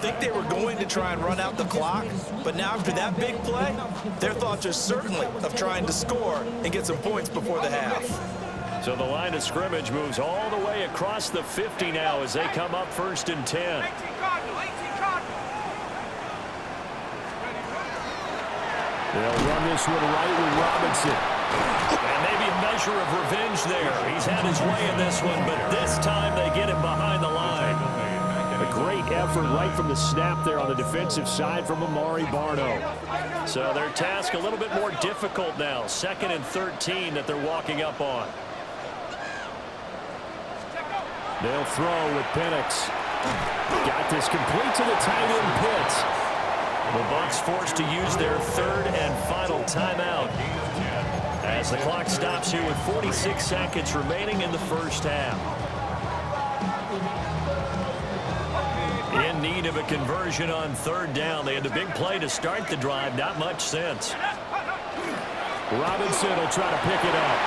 think they were going to try and run out the clock, but now after that big play, their thoughts are certainly of trying to score and get some points before the half. So the line of scrimmage moves all the way across the 50 now as they come up 1st and 10. They'll run this one right with Robinson. And maybe a measure of revenge there. He's had his way in this one, but this time they get him behind the line. A great effort right from the snap there on the defensive side from Amari Barno. So their task a little bit more difficult now. 2nd and 13 that they're walking up on. They'll throw with Penix. Got this complete to the tight end Pitts. The Bucs forced to use their 3rd and final timeout as the clock stops here with 46 seconds remaining in the first half. In need of a conversion on 3rd down. They had the big play to start the drive. Not much sense. Robinson will try to pick it up.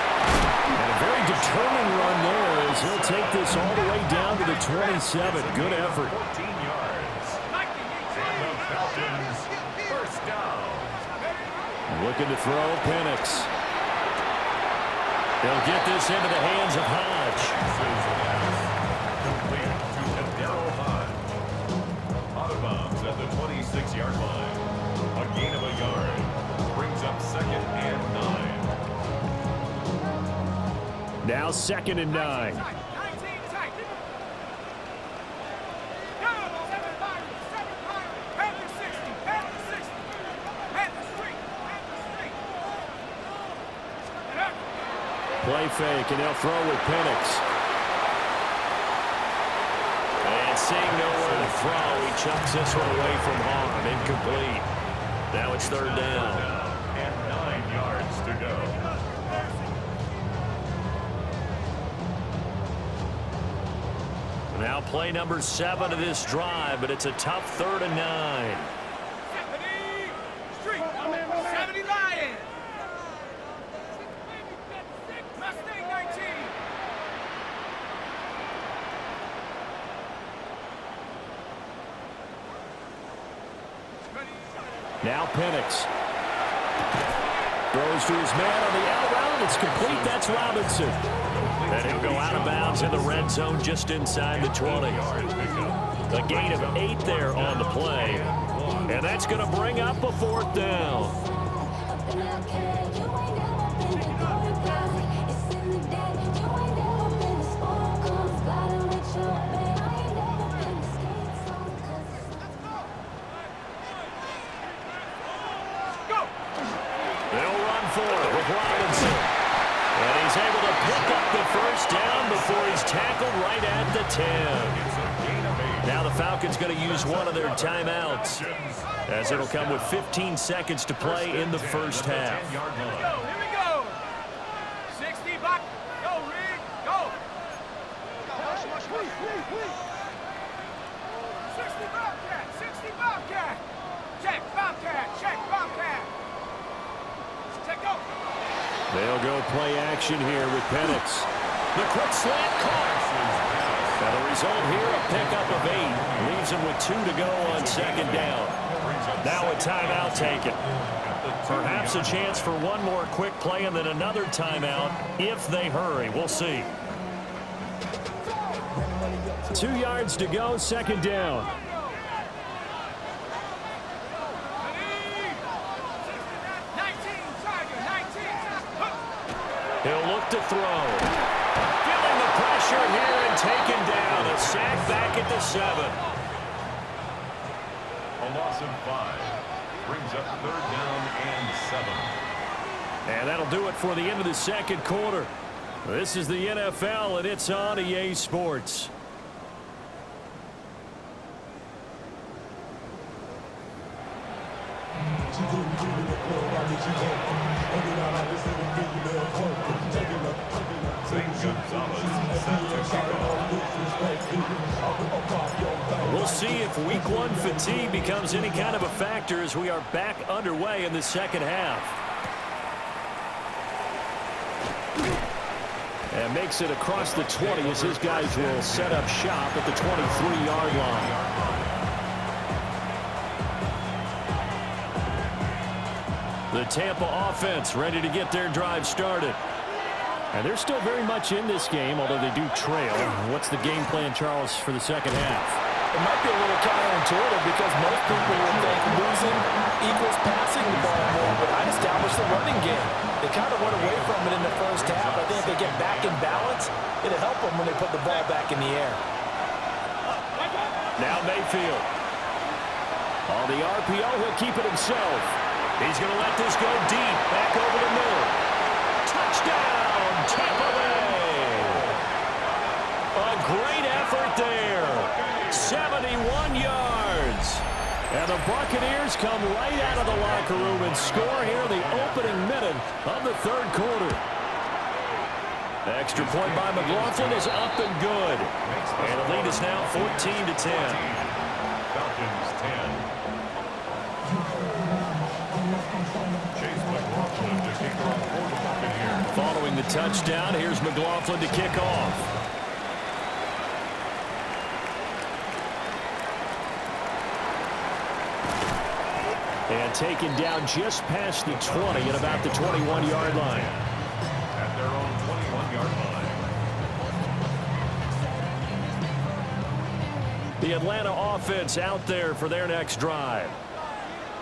And a very determined run there as he'll take this all the way down to the 27. Good effort. Looking to throw Penix. They'll get this into the hands of Hodge. Out of bounds at the 26-yard line. A gain of a yard. Brings up 2nd and 9. Now 2nd and 9. Play fake, and they'll throw with Penix. And seeing nowhere to throw, he chucks this one away from harm. Incomplete. Now it's 3rd down. And 9 yards to go. Now play number 7 of this drive, but it's a tough 3rd and 9. Now Penix. Throws to his man on the out route. It's complete. That's Robinson. And he'll go out of bounds in the red zone just inside the 20. A gain of 8 there on the play. And that's going to bring up a 4th down. Robinson. And he's able to pick up the 1st down before he's tackled right at the 10. Now the Falcons going to use one of their timeouts as it'll come with 15 seconds to play in the first half. Here we go. 60 back. Go, Reed. Go. 60 Bobcat. 60 Bobcat. Check Bobcat. Check Bobcat. They'll go play action here with Penix. The quick slant caught. And the result here, a pickup of 8. Leaves him with 2 to go on 2nd down. Now a timeout taken. Perhaps a chance for one more quick play and then another timeout if they hurry. We'll see. 2 yards to go, 2nd down. He'll look to throw. Feeling the pressure here and taken down. A sack back at the 7. A loss of 5. Brings up 3rd down and 7. And that'll do it for the end of the 2nd quarter. This is the NFL, and it's on EA Sports. We'll see if week 1 fatigue becomes any kind of a factor as we are back underway in the 2nd half. And makes it across the 20 as his guys will set up shop at the 23-yard line. The Tampa offense ready to get their drive started. And they're still very much in this game, although they do trail. What's the game plan, Charles, for the second half? It might be a little counterintuitive because most people would think losing equals passing the ball more, but I'd establish the running game. They kind of went away from it in the first half. I think if they get back in balance, it'll help them when they put the ball back in the air. Now Mayfield. On the RPO, he'll keep it himself. He's going to let this go deep, back over the middle. Touchdown, Tampa Bay! A great effort there. 71 yards. And the Buccaneers come right out of the locker room and score here in the opening minute of the third quarter. The extra point by McLaughlin is up and good. And the lead is now 14-10. Falcons 10. Chase McLaughlin to kick off for the Buccaneers. Following the touchdown, here's McLaughlin to kick off. And taken down just past the 20 at about the 21-yard line. At their own 21-yard line. The Atlanta offense out there for their next drive.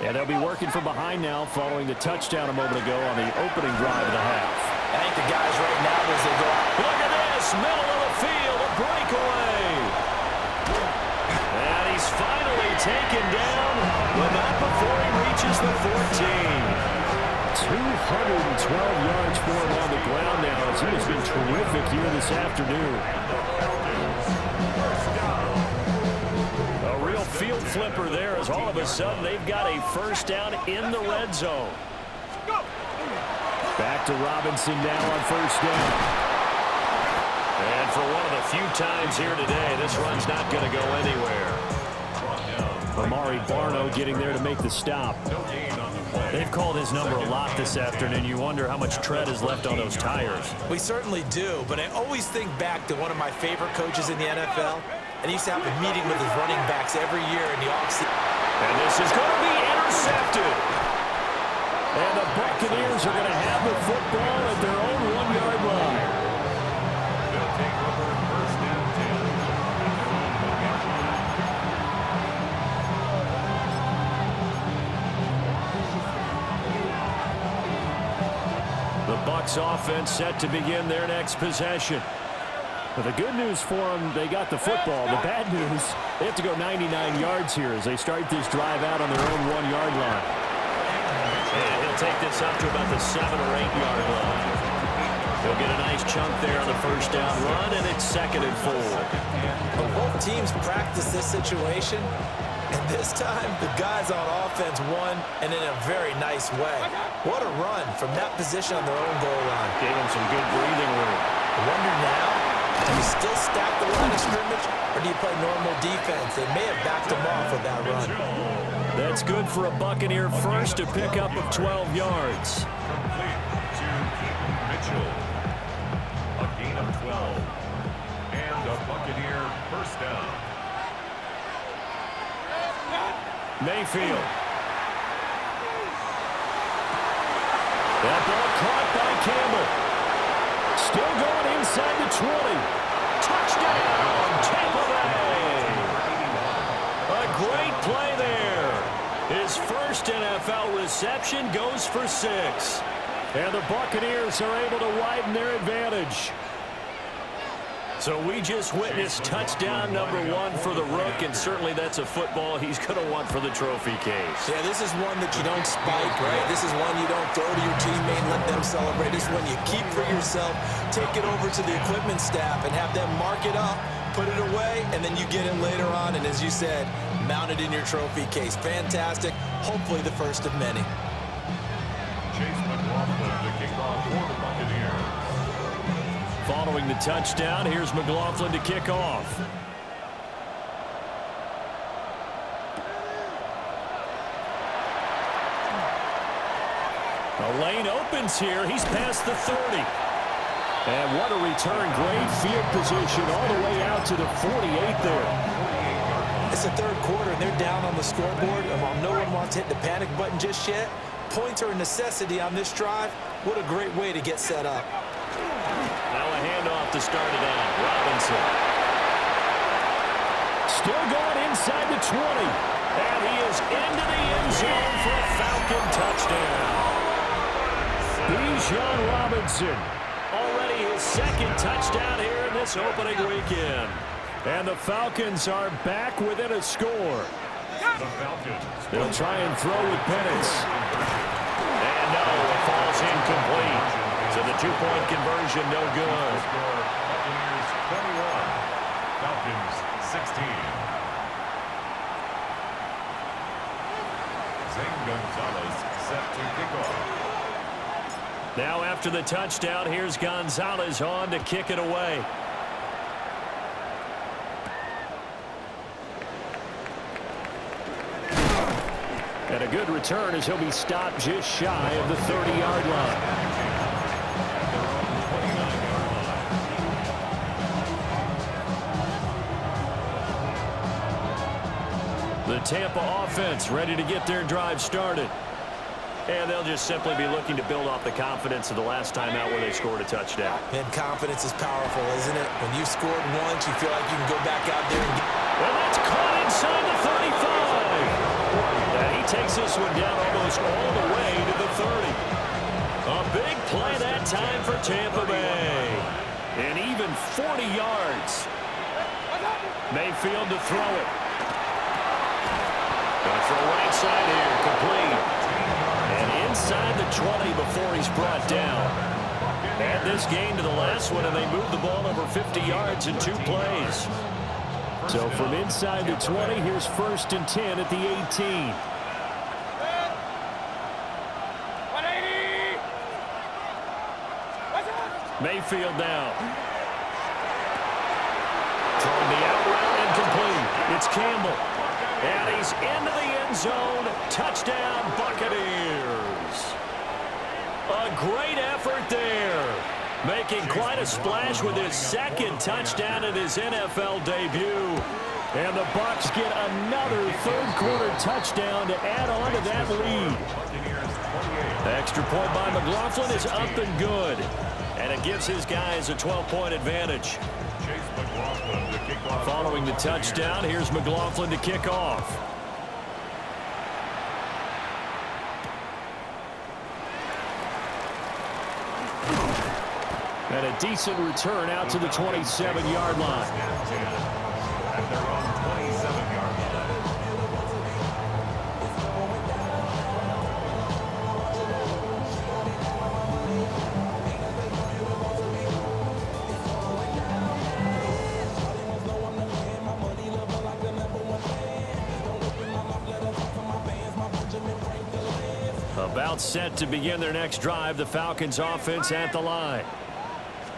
And they'll be working from behind now following the touchdown a moment ago on the opening drive of the half. I think the guys right now as they go out. Look at this, middle of the field, a breakaway. And he's finally taken down, but not before he reaches the 14. 212 yards for him on the ground now as he has been terrific here this afternoon. A real field flipper there as all of a sudden they've got a first down in the red zone. Back to Robinson now on first down. And for one of the few times here today, this run's not going to go anywhere. Amari Barno getting there to make the stop. They've called his number a lot this afternoon. You wonder how much tread is left on those tires. We certainly do, but I always think back to one of my favorite coaches in the NFL, and he used to have a meeting with his running backs every year in the offseason. And this is going to be intercepted. And the Buccaneers are going to have the football at their own 1-yard line. They'll take over first down 10 at their own 1-yard line. The Bucs offense set to begin their next possession. But the good news for them, they got the football. The bad news, they have to go 99 yards here as they start this drive out on their own 1-yard line. And he'll take this up to about the 7- or 8-yard line. He'll get a nice chunk there on the first down run, and it's 2nd and 4. But both teams practice this situation, and this time the guys on offense won, and in a very nice way. What a run from that position on their own goal line. Gave them some good breathing room. I wonder now, do you still stack the line of scrimmage, or do you play normal defense? They may have backed them off with that run. That's good for a Buccaneer first, to pick up of 12 yards. Complete to Keaton Mitchell. A gain of 12. And a Buccaneer first down. Mayfield. That ball caught by Campbell. Still going inside the 20. Touchdown, Tampa Bay. A great play there. His first NFL reception goes for 6. And the Buccaneers are able to widen their advantage. So we just witnessed touchdown number 1 for the Rook, and certainly that's a football he's going to want for the trophy case. Yeah, this is one that you don't spike, right? This is one you don't throw to your teammate and let them celebrate. This is one you keep for yourself, take it over to the equipment staff and have them mark it up, put it away, and then you get it later on, and as you said, mount it in your trophy case. Fantastic. Hopefully the first of many. Chase McLaughlin to kick off for the Buccaneers. Following the touchdown, here's McLaughlin to kick off. The lane opens here. He's past the 30. And what a return. Great field position all the way out to the 48 there. It's the third quarter, and they're down on the scoreboard. And while no one wants to hit the panic button just yet, points are a necessity on this drive, what a great way to get set up. Now a handoff to start it out. Robinson. Still going inside the 20. And he is into the end zone for a Falcon touchdown. Bijan Robinson. Already his second touchdown here in this opening weekend. And the Falcons are back within a score. The Falcons. They'll try and throw with Penix. And no, it falls incomplete. So the two-point conversion no good. Buccaneers 21. Falcons 16. Zane Gonzalez set to kick off. Now after the touchdown, here's Gonzalez on to kick it away. And a good return as he'll be stopped just shy of the 30-yard line. The Tampa offense ready to get their drive started. And they'll just simply be looking to build off the confidence of the last time out where they scored a touchdown. And confidence is powerful, isn't it? When you scored once, you feel like you can go back out there and get... Well, that's caught inside the 35. And he takes this one down almost all the way to the 30. A big play that time for Tampa Bay. And even 40 yards. Mayfield to throw it. Going for a right side here, complete. And inside the 20 before he's brought down. Add this game to the last one, and they moved the ball over 50 yards in 2 plays. So from inside the 20, here's 1st and 10 at the 18. 180. Mayfield down. Throwing the out route incomplete. It's Campbell. And he's into the end zone. Touchdown, Buccaneers. A great effort there. Making quite a splash with his second touchdown in his NFL debut. And the Bucs get another third-quarter touchdown to add on to that lead. The extra point by McLaughlin is up and good. And it gives his guys a 12-point advantage. Following the touchdown, here's McLaughlin to kick off. And a decent return out to the 27-yard line. At their own 27-yard line. About set to begin their next drive, the Falcons offense at the line.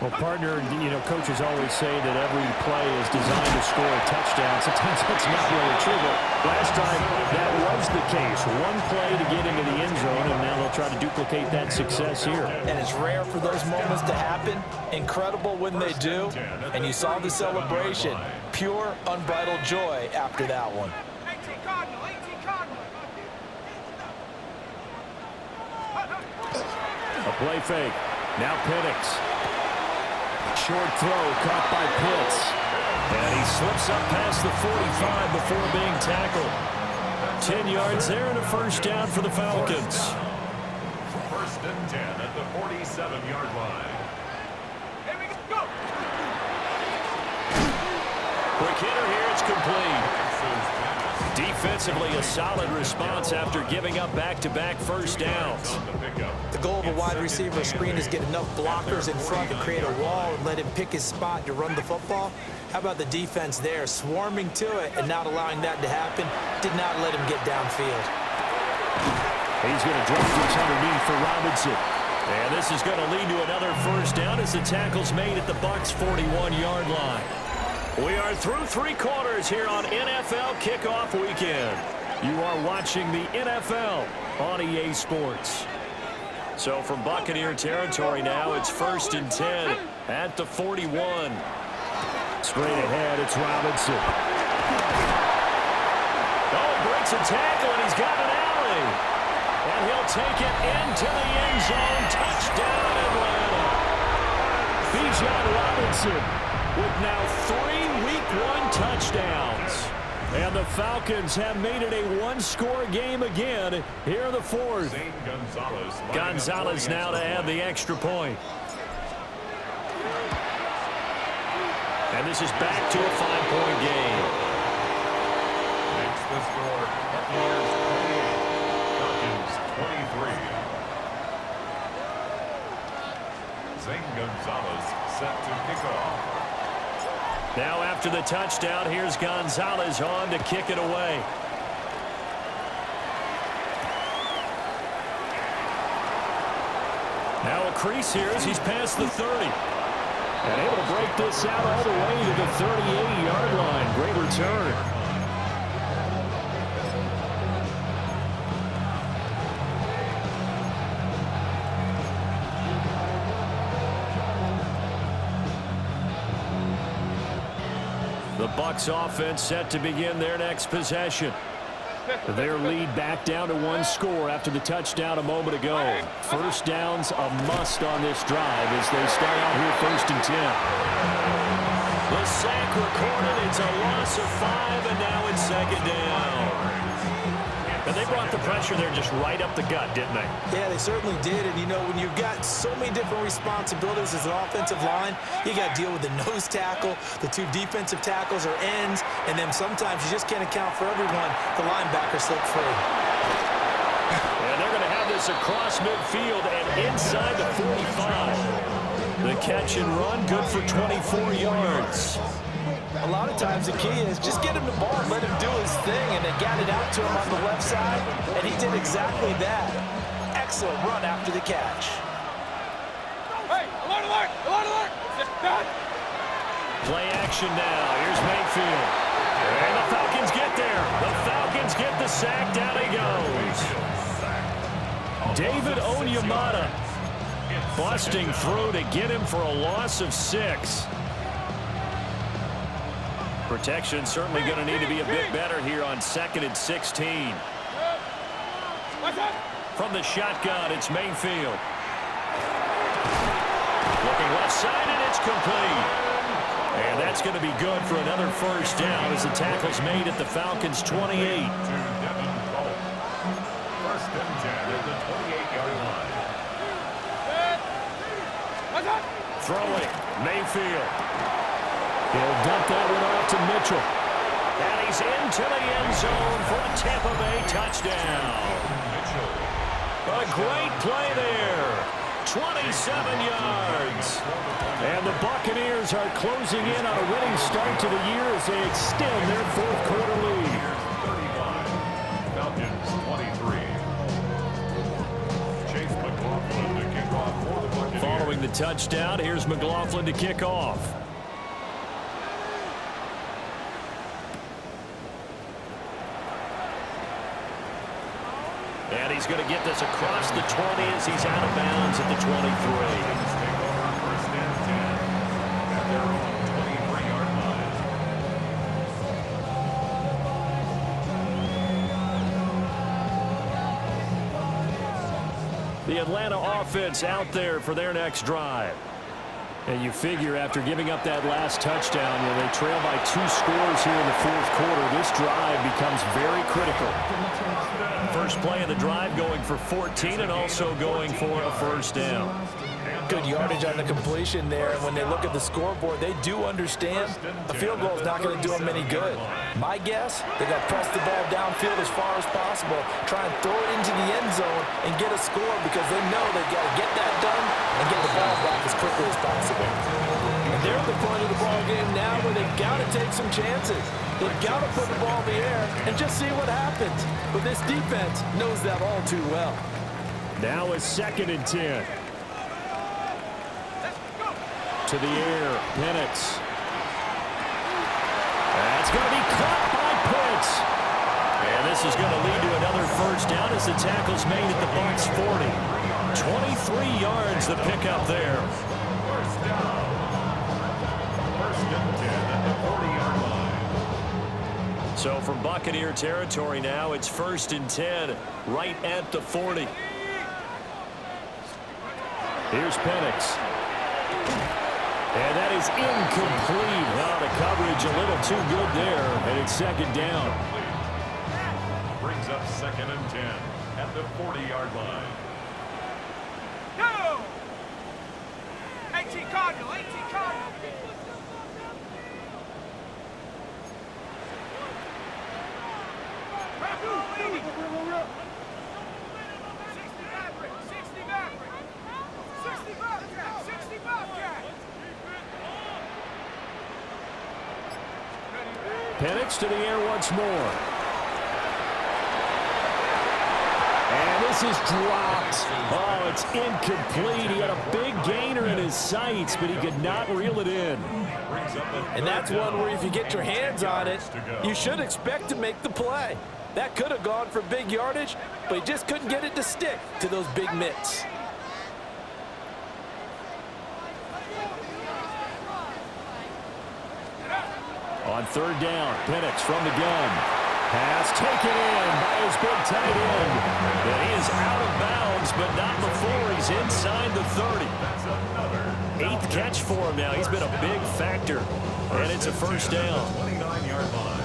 Well, partner, coaches always say that every play is designed to score a touchdown. Sometimes that's not really true, but last time that was the case. One play to get into the end zone, and now they'll try to duplicate that success here. And it's rare for those moments to happen. Incredible when they do. And you saw the celebration. Pure, unbridled joy after that one. 18 Cardinal, 18 Cardinal. A play fake. Now Penix. Short throw caught by Pitts. And he slips up past the 45 before being tackled. 10 yards there and a first down for the Falcons. 1st and 10 at the 47-yard line. Here we go. Quick hitter here, it's complete. Defensively, a solid response after giving up back-to-back first downs. The goal of a wide receiver screen is get enough blockers in front to create a wall and let him pick his spot to run the football. How about the defense there, swarming to it and not allowing that to happen? Did not let him get downfield. He's going to drop this underneath for Robinson. And this is going to lead to another first down as the tackle's made at the Bucs' 41-yard line. We are through 3 quarters here on NFL Kickoff Weekend. You are watching the NFL on EA Sports. So from Buccaneer territory now, it's 1st and 10 at the 41. Straight ahead, it's Robinson. Oh, breaks a tackle, and he's got an alley. And he'll take it into the end zone. Touchdown, Atlanta. Bijan Robinson with now 3 Week 1 touchdowns. And the Falcons have made it a one-score game again here in the fourth. Gonzalez now to add the extra point. And this is back to a 5-point game. Makes the score Buccaneers 28, Falcons 23. Zane Gonzalez set to kick off. Now after the touchdown, here's Gonzalez on to kick it away. Now a crease here as he's past the 30. And able to break this out all the way to the 38-yard line. Great return. The Bucs offense set to begin their next possession. Their lead back down to 1 score after the touchdown a moment ago. First down's a must on this drive as they start out here 1st and 10. The sack recorded. It's a loss of 5, and now it's 2nd down. And they brought the pressure there just right up the gut, didn't they? Yeah, they certainly did. And, you know, when you've got so many different responsibilities as an offensive line, you got to deal with the nose tackle, the 2 defensive tackles or ends, and then sometimes you just can't account for everyone. The linebacker slipped free. And they're going to have this across midfield and inside the 45. The catch and run, good for 24 yards. A lot of times the key is just get him the ball, let him do his thing, and they got it out to him on the left side, and he did exactly that. Excellent run after the catch. Hey, alert, alert, alert, alert! Done. Play action now. Here's Mayfield. And the Falcons get there. The Falcons get the sack. Down he goes. David Onyemata busting through to get him for a loss of 6. Protection certainly going to need to be a bit better here on 2nd and 16. From the shotgun, it's Mayfield. Looking left side, and it's complete. And that's going to be good for another first down as the tackle's made at the Falcons' 28. First and 10 at the 28-yard line. Throwing, Mayfield. He'll dump that one off to Mitchell. And he's into the end zone for a Tampa Bay touchdown. A great play there. 27 yards. And the Buccaneers are closing in on a winning start to the year as they extend their 4th quarter lead. 35, Falcons 23. Chase McLaughlin to kick off for the Buccaneers. Following the touchdown, here's McLaughlin to kick off. And he's going to get this across the 20 as he's out of bounds at the 23. Take over first and 10 at their own 23-yard line. The Atlanta offense out there for their next drive. And you figure after giving up that last touchdown, when they trail by 2 scores here in the 4th quarter, this drive becomes very critical. First play of the drive going for 14 and also going for a first down. Good yardage on the completion there, and when they look at the scoreboard, they do understand a field goal is not going to do them any good. My guess, they got to press the ball downfield as far as possible, try and throw it into the end zone and get a score because they know they've got to get that done and get the ball back as quickly as possible. And they're at the point of the ball game now where they've got to take some chances. They've got to put the ball in the air and just see what happens. But this defense knows that all too well. Now it's 2nd and 10. To the air, Penix. That's going to be caught by Pitts. And this is going to lead to another first down as the tackle's made at the Bucs' 40. 23 yards the pickup there. First down. First and 10 at the 40-yard line. So from Buccaneer territory now, it's 1st and 10, right at the 40. Here's Penix. And that is incomplete. Well, the coverage a little too good there, and it's 2nd down. Brings up 2nd and 10 at the 40-yard line. Go! 18 Cardinal, 18 Cardinal. Penix to the air once more. And this is dropped. Oh, it's incomplete. He had a big gainer in his sights, but he could not reel it in. And that's one where if you get your hands on it, you should expect to make the play. That could have gone for big yardage, but he just couldn't get it to stick to those big mitts. On 3rd down, Penix from the gun. Pass taken in by his big tight end. And he is out of bounds, but not before he's inside the 30. 8th catch for him now. He's been a big factor. And it's a 1st down. 29-yard line.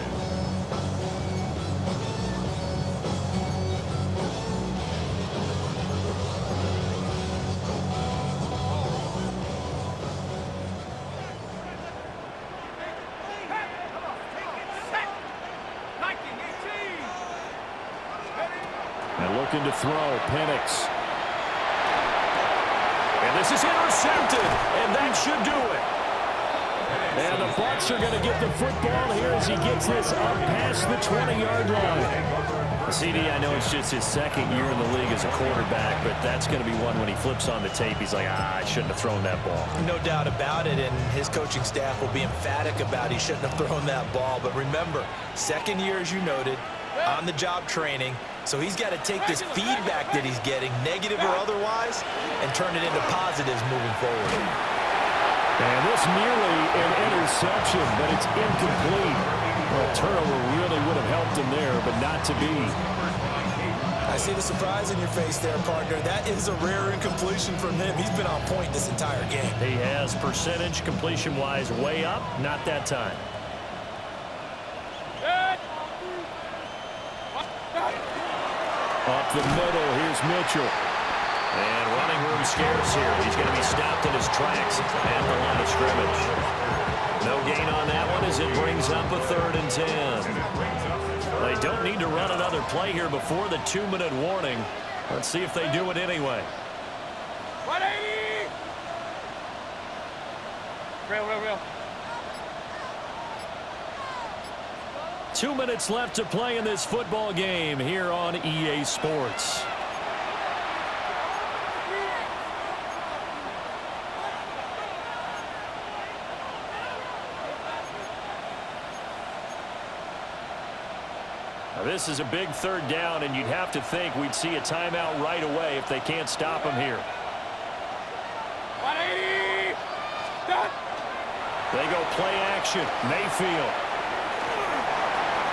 Looking to throw, Penix. And this is intercepted, and that should do it. And the Bucs are going to get the football here as he gets this up past the 20-yard line. CD, I know it's just his 2nd year in the league as a quarterback, but that's going to be one when he flips on the tape, he's like, I shouldn't have thrown that ball. No doubt about it, and his coaching staff will be emphatic about he shouldn't have thrown that ball. But remember, 2nd year, as you noted, on-the-job training. So he's got to take this feedback that he's getting, negative or otherwise, and turn it into positives moving forward. And this nearly an interception, but it's incomplete. Well, a turnover really would have helped him there, but not to be. I see the surprise in your face there, partner. That is a rare incompletion from him. He's been on point this entire game. He has percentage completion-wise way up, not that time. Up the middle, here's Mitchell. And running room scarce here. He's going to be stopped in his tracks at the line of scrimmage. No gain on that one as it brings up a 3rd and 10. They don't need to run another play here before the 2-minute warning. Let's see if they do it anyway. 180! Real. 2 minutes left to play in this football game here on EA Sports. Now, this is a big 3rd down, and you'd have to think we'd see a timeout right away if they can't stop him here. 180! Done. They go play action. Mayfield.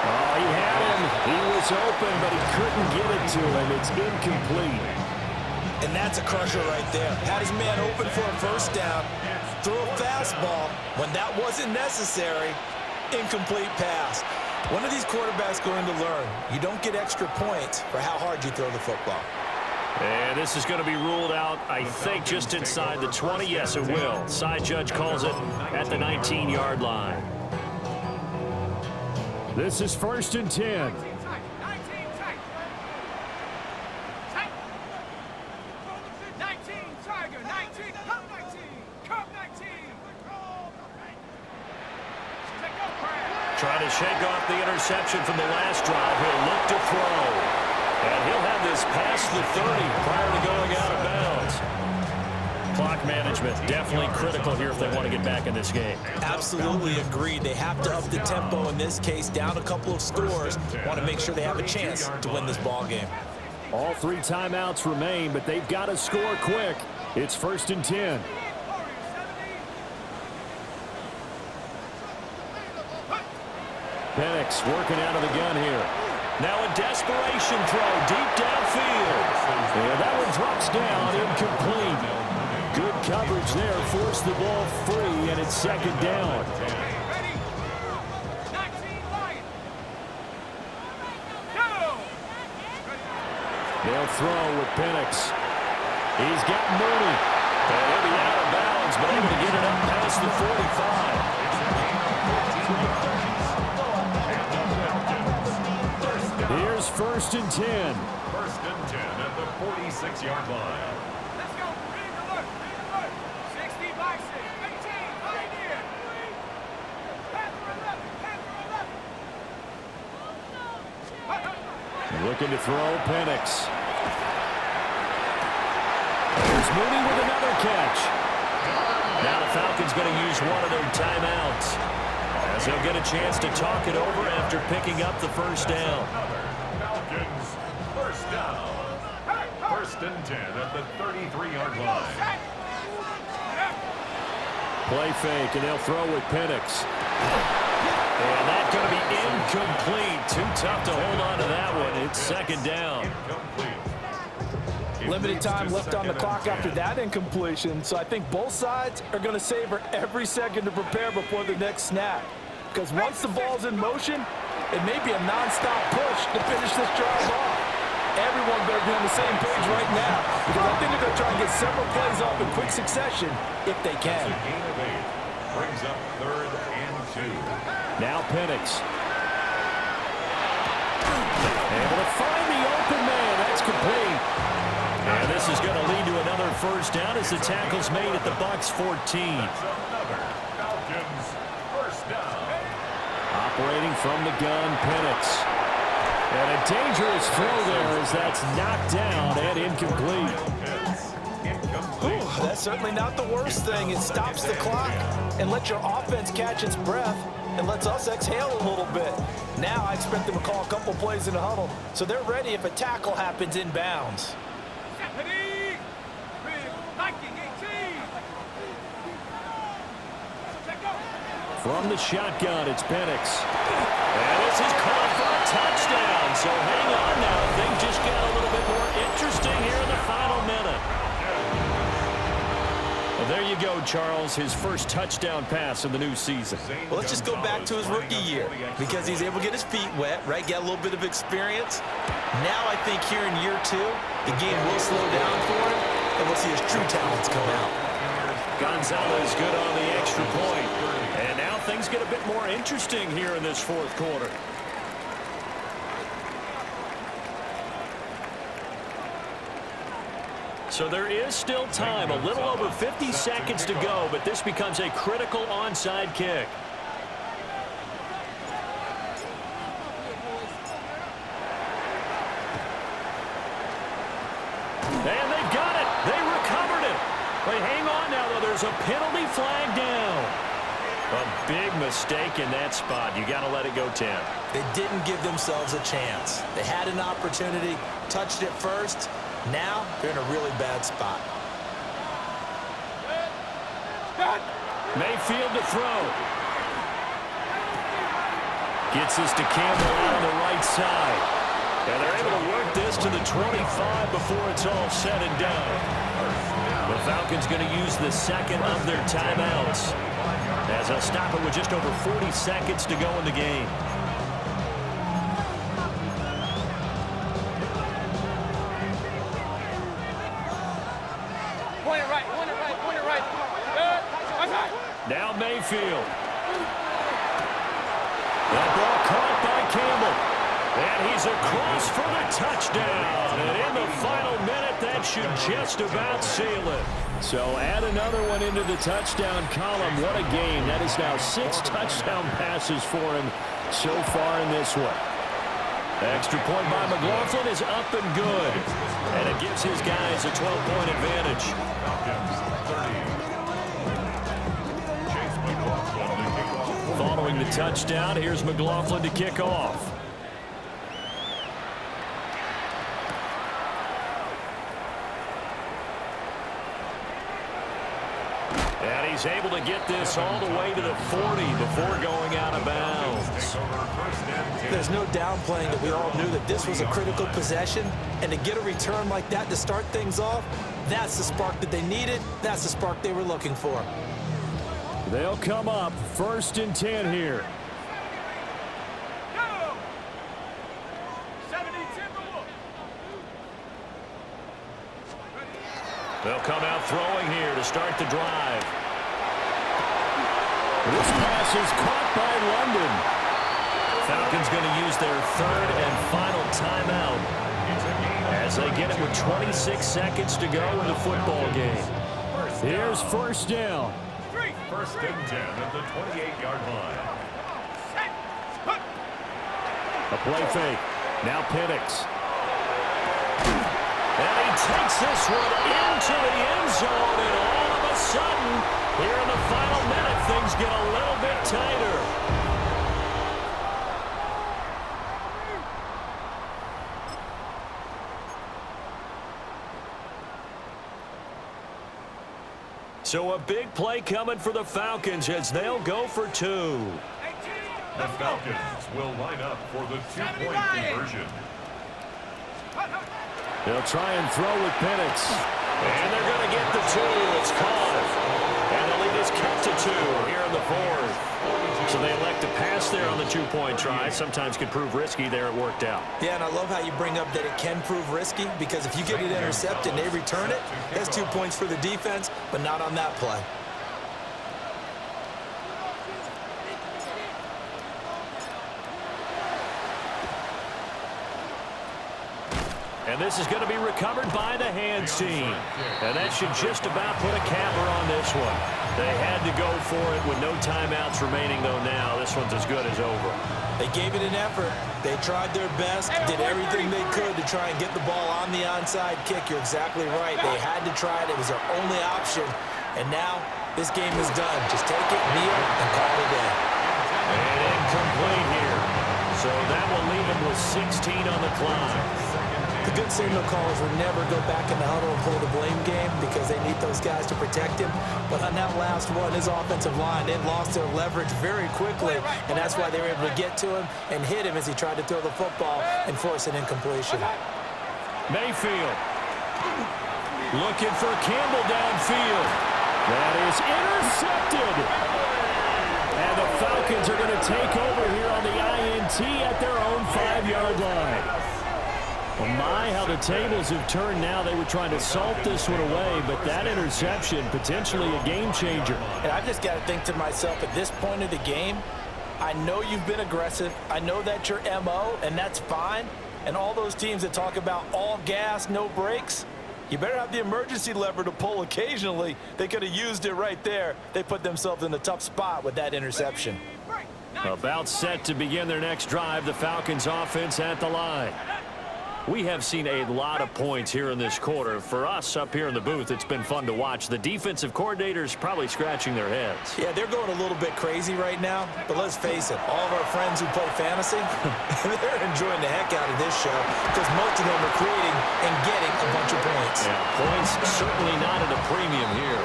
Oh, he had him. He was open, but he couldn't get it to him. It's incomplete. And that's a crusher right there. Had his man open for a 1st down. Threw a fastball when that wasn't necessary. Incomplete pass. One of these quarterbacks going to learn. You don't get extra points for how hard you throw the football. And this is going to be ruled out, I think, just inside the 20. Yes, it will. Side judge calls it at the 19-yard line. This is 1st and 10. 19 Tiger, 19, Cup 19, Cup 19. Trying to shake off the interception from the last drive. He'll look to throw. And he'll have this past the 30 prior to going out of bounds. Clock management definitely critical here if they want to get back in this game. Absolutely agreed. They have to up the tempo in this case, down a couple of scores. Want to make sure they have a chance to win this ball game. All 3 timeouts remain, but they've got to score quick. It's 1st and 10. Penix working out of the gun here. Now a desperation throw deep downfield. And that one drops down, incomplete. Good coverage there, forced the ball free, and it's second down. Ready? 19 Lions. Go! They'll throw with Penix. He's got Mooney. And he'll be out of bounds, but able to get it up past the 45. Here's 1st and 10. 1st and 10 at the 46-yard line. Let's go. Big alert. 60 by 6. 18. Right here. Panther 11. Looking to throw Penix. There's Mooney with another catch. Now the Falcons going to use one of their timeouts, as they'll get a chance to talk it over after picking up the first down. Falcons, 1st down. 1st and 10 at the 33-yard line. Play fake, and they'll throw with Penix. And that's going to be incomplete. Too tough to hold on to that one. It's second down. Incomplete. Limited time left on the clock after that incompletion, so I think both sides are going to savor every second to prepare before the next snap. Because once the ball's in motion, it may be a non-stop push to finish this drive off. Everyone better be on the same page right now, because I think they're going to try and get several plays off in quick succession if they can. A gain of 8 brings up 3rd and 2. Now Penix. Able to find the open man. That's complete. And this is going to lead to another first down as the tackle's made at the Bucs 14. That's another Falcons 1st down. Operating from the gun, Penix. And a dangerous throw there as that's knocked down and incomplete. Ooh, that's certainly not the worst thing. It stops the clock and lets your offense catch its breath and lets us exhale a little bit. Now I expect them to call a couple plays in the huddle, so they're ready if a tackle happens inbounds. Stephanie! Viking 18! Check go! From the shotgun, it's Penix. And this is caught for a touchdown. So hang on now. Things just got a little bit more interesting here in the final minute. Well, there you go, Charles. His first touchdown pass of the new season. Well, let's just go back to his rookie year because he's able to get his feet wet, right? Get a little bit of experience. Now I think here in year 2, the game will slow down for him, and we'll see his true talents come out. Gonzalez good on the extra point. And now things get a bit more interesting here in this 4th quarter. So there is still time, a little over 50 seconds to go, but this becomes a critical onside kick. And they've got it. They recovered it. Wait, hang on now, though. There's a penalty flag down. A big mistake in that spot. You got to let it go, Tim. They didn't give themselves a chance. They had an opportunity, touched it first. Now they're in a really bad spot. Mayfield to throw. Gets this to Campbell out on the right side. And they're able to work this to the 25 before it's all said and done. The Falcons going to use the second of their timeouts, as they'll stop it with just over 40 seconds to go in the game. Point it right. Now Mayfield. That ball caught by Campbell. And he's across for the touchdown. And in the final minute, that should just about seal it. So add another one into the touchdown column. What a game. That is now 6 touchdown passes for him so far in this one. Extra point by McLaughlin is up and good. And it gives his guys a 12-point advantage. Following the touchdown, here's McLaughlin to kick off. And he's able to get this all the way to the 40 before going out of bounds. There's no downplaying that we all knew that this was a critical possession, and to get a return like that to start things off, that's the spark that they needed. That's the spark they were looking for. They'll come up 1st and 10 here. They'll come out throwing here to start the drive. This pass is caught by London. Falcons going to use their 3rd and final timeout as they get it with 26 seconds to go in the football game. Here's 1st down. 1st and 10 at the 28-yard line. A play fake. Now Penix. And he takes this one into the end zone, and all of a sudden, here in the final minute, things get a little bit tighter. So a big play coming for the Falcons as they'll go for 2. The Falcons will line up for the 2-point conversion. They'll try and throw with Penix. And they're going to get the 2. It's caught. And the lead is cut to 2 here in the 4th. So they elect to pass there on the 2-point try. Sometimes could prove risky. There it worked out. Yeah, and I love how you bring up that it can prove risky, because if you get it intercepted and they return it, that's 2 points for the defense, but not on that play. And this is going to be recovered by the hands team. And that should just about put a capper on this one. They had to go for it with no timeouts remaining, though now this one's as good as over. They gave it an effort. They tried their best, did everything they could to try and get the ball on the onside kick. You're exactly right. They had to try it. It was their only option. And now this game is done. Just take it, kneel, and call it a day. And incomplete here. So that will leave him with 16 on the clock. The good signal callers would never go back in the huddle and play the blame game because they need those guys to protect him. But on that last one, his offensive line, they lost their leverage very quickly, and that's why they were able to get to him and hit him as he tried to throw the football and force an incompletion. Mayfield looking for Campbell downfield. That is intercepted. And the Falcons are going to take over here on the INT at their own 5-yard line. Well, my, how the tables have turned now. They were trying to salt this one away, but that interception, potentially a game changer. And I just got to think to myself, at this point of the game, I know you've been aggressive. I know that's your MO, and that's fine. And all those teams that talk about all gas, no brakes, you better have the emergency lever to pull occasionally. They could have used it right there. They put themselves in a tough spot with that interception. About set to begin their next drive, the Falcons offense at the line. We have seen a lot of points here in this quarter. For us up here in the booth, it's been fun to watch. The defensive coordinators probably scratching their heads. Yeah, they're going a little bit crazy right now, but let's face it, all of our friends who play fantasy, they're enjoying the heck out of this show because most of them are creating and getting a bunch of points. Yeah, points certainly not at a premium here.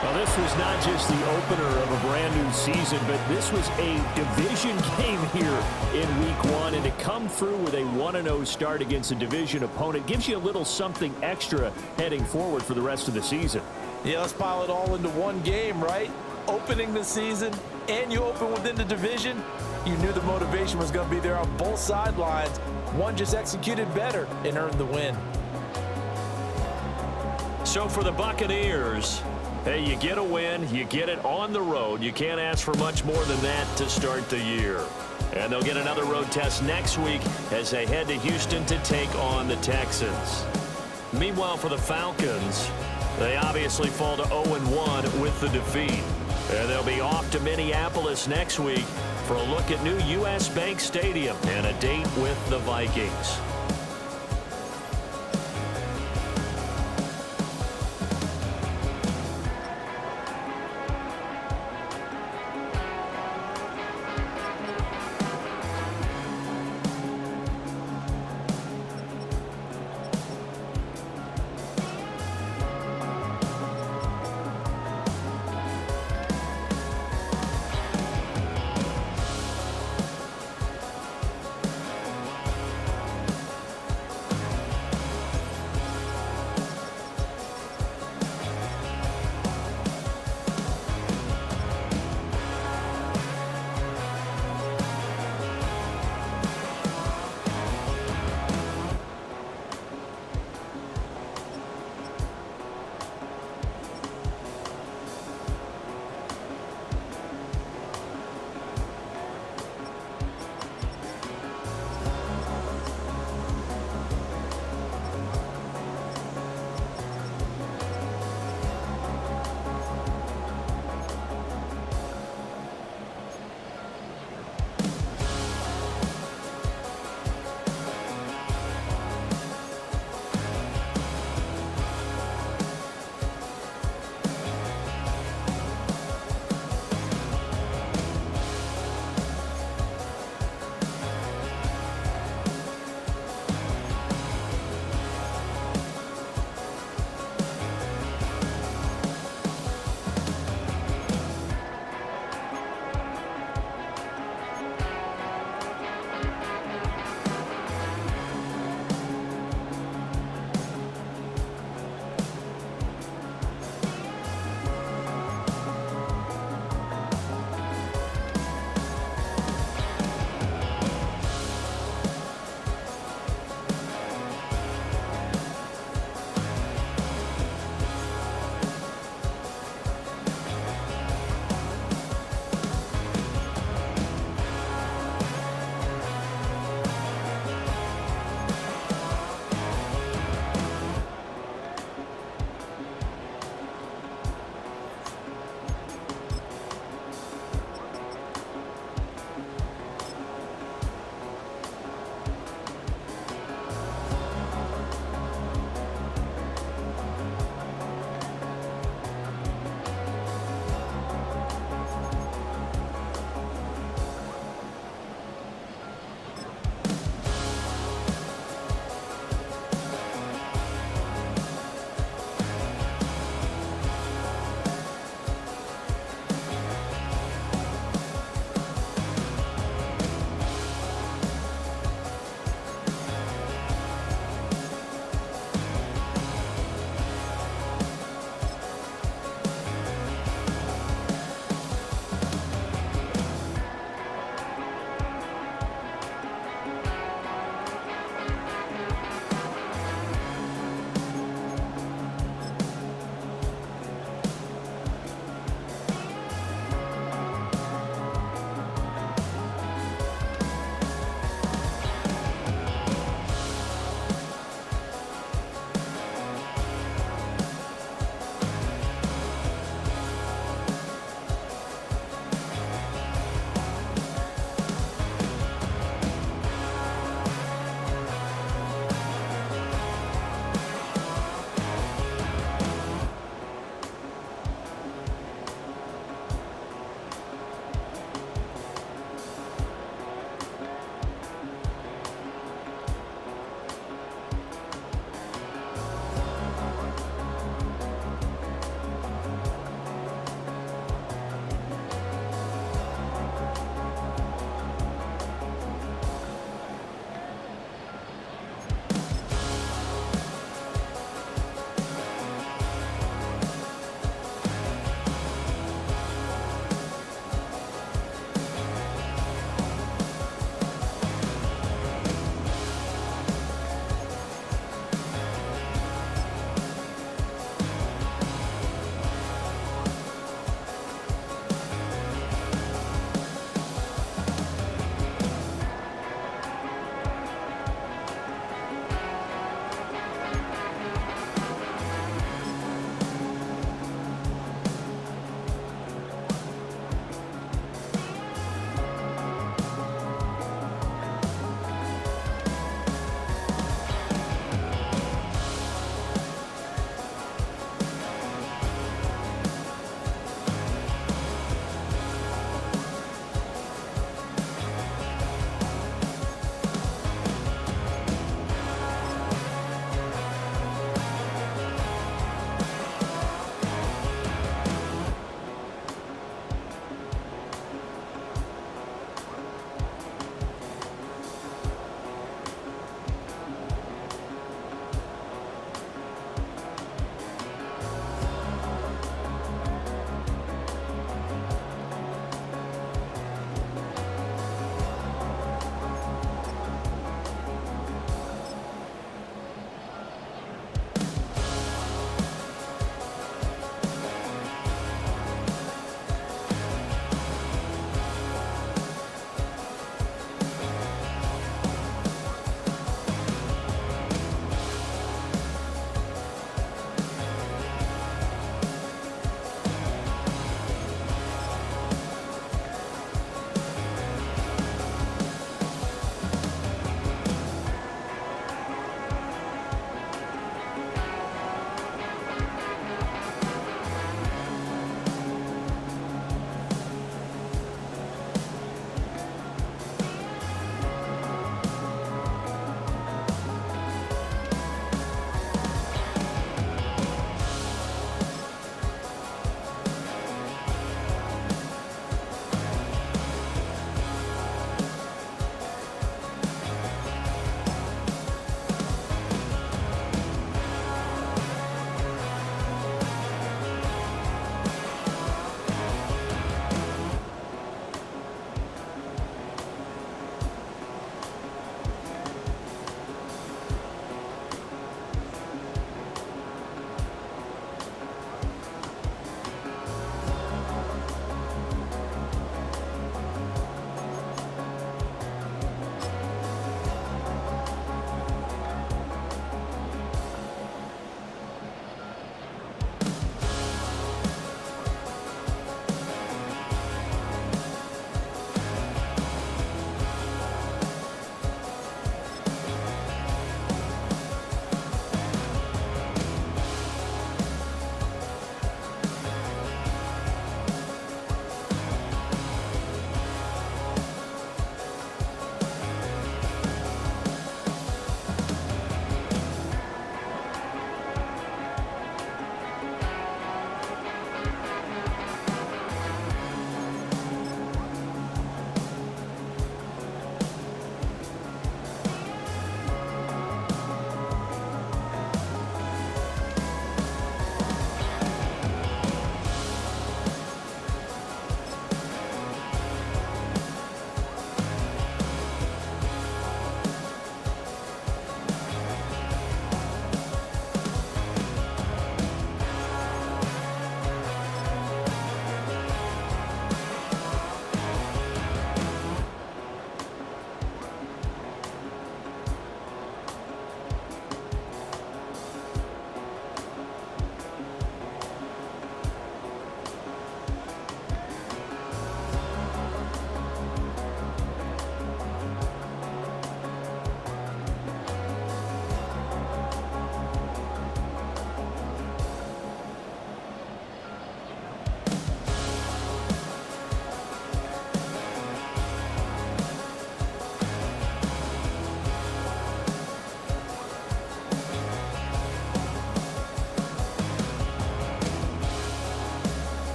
Well, this was not just the opener of a brand new season, but this was a division game here in week 1. And to come through with a 1-0 start against a division opponent gives you a little something extra heading forward for the rest of the season. Yeah, let's pile it all into one game, right? Opening the season, and you open within the division. You knew the motivation was going to be there on both sidelines. One just executed better and earned the win. So for the Buccaneers, hey, you get a win, you get it on the road. You can't ask for much more than that to start the year. And they'll get another road test next week as they head to Houston to take on the Texans. Meanwhile, for the Falcons, they obviously fall to 0-1 with the defeat. And they'll be off to Minneapolis next week for a look at new U.S. Bank Stadium and a date with the Vikings.